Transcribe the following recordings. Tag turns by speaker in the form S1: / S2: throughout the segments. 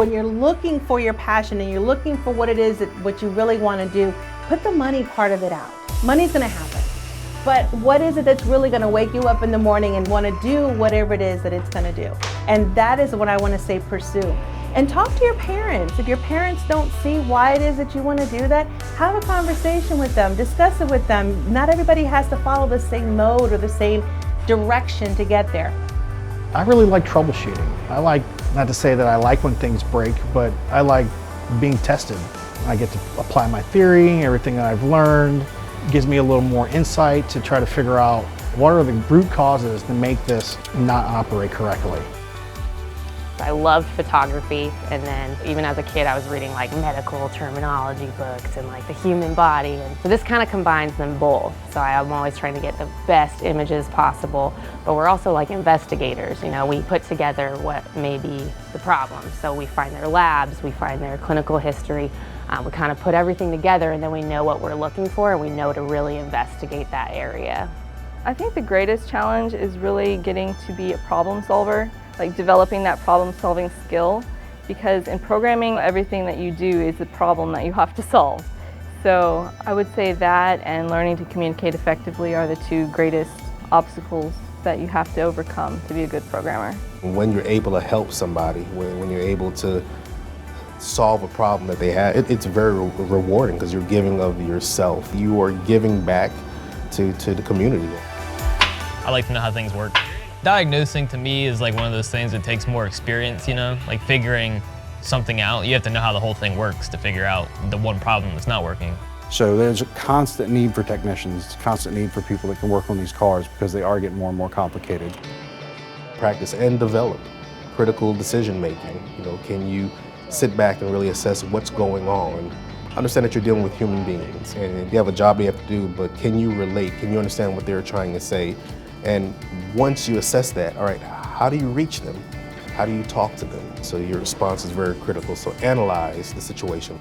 S1: when you're looking for your passion and you're looking for what it is that what you really want to do, put the money part of it out. Money's going to happen. But what is it that's really going to wake you up in the morning and want to do whatever it is that it's going to do? And that is what I want to say, pursue. And talk to your parents. If your parents don't see why it is that you want to do that, have a conversation with them, discuss it with them. Not everybody has to follow the same mode or the same direction to get there.
S2: I really like troubleshooting. I like, not to say that I like when things break, but I like being tested. I get to apply my theory, everything that I've learned. It gives me a little more insight to try to figure out what are the root causes that make this not operate correctly.
S3: I loved photography, and then even as a kid I was reading like medical terminology books and like the human body, and so this kind of combines them both. So I'm always trying to get the best images possible, but we're also like investigators. You know, we put together what may be the problem. So we find their labs, we find their clinical history, we kind of put everything together, and then we know what we're looking for and we know to really investigate that area.
S4: I think the greatest challenge is really getting to be a problem solver. Like developing that problem-solving skill, because in programming, everything that you do is a problem that you have to solve. So I would say that and learning to communicate effectively are the two greatest obstacles that you have to overcome to be a good programmer.
S5: When you're able to help somebody, when you're able to solve a problem that they have, it's very rewarding because you're giving of yourself. You are giving back to the community.
S6: I like to know how things work. Diagnosing to me is like one of those things that takes more experience, you know? Like figuring something out, you have to know how the whole thing works to figure out the one problem that's not working.
S7: So there's a constant need for technicians, constant need for people that can work on these cars because they are getting more and more complicated.
S5: Practice and develop critical decision making. You know, can you sit back and really assess what's going on? Understand that you're dealing with human beings and you have a job you have to do, but can you relate? Can you understand what they're trying to say? And once you assess that, all right, how do you reach them? How do you talk to them? So your response is very critical. So analyze the situation.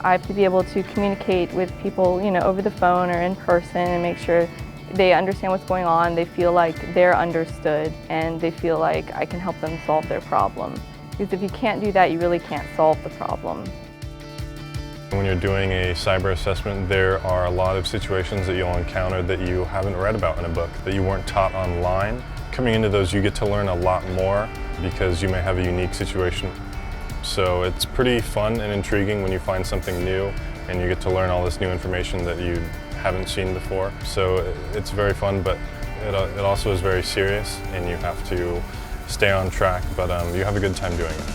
S4: I have to be able to communicate with people, you know, over the phone or in person and make sure they understand what's going on, they feel like they're understood, and they feel like I can help them solve their problem. Because if you can't do that, you really can't solve the problem.
S8: When you're doing a cyber assessment, there are a lot of situations that you'll encounter that you haven't read about in a book, that you weren't taught online. Coming into those, you get to learn a lot more because you may have a unique situation. So it's pretty fun and intriguing when you find something new and you get to learn all this new information that you haven't seen before. So it's very fun, but it also is very serious and you have to stay on track, but you have a good time doing it.